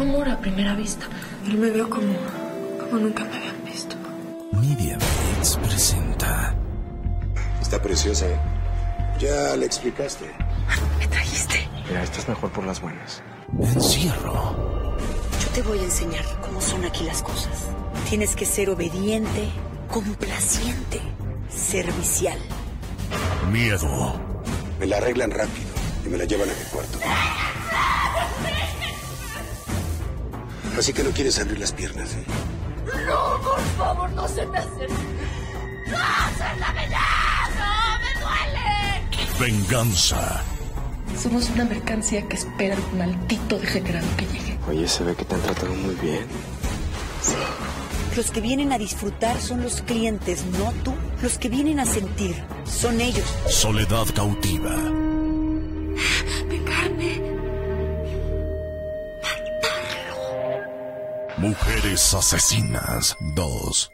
Amor a primera vista. Él me veo como nunca me habían visto. Media Blitz presenta. Está preciosa, ¿eh? Ya le explicaste. ¿Me trajiste? Mira, esto es mejor por las buenas. Encierro. Yo te voy a enseñar cómo son aquí las cosas. Tienes que ser obediente, complaciente, servicial. Miedo. Me la arreglan rápido y me la llevan a mi cuarto. Así que no quieres abrir las piernas, ¿eh? No, por favor, no se me acerque. ¡No, suéltame ya! ¡No, me duele! Venganza. Somos una mercancía que espera el maldito degenerado que llegue. Oye, se ve que te han tratado muy bien. Los que vienen a disfrutar son los clientes, no tú. Los que vienen a sentir son ellos. Soledad cautiva. Vengarme. Mujeres asesinas 2.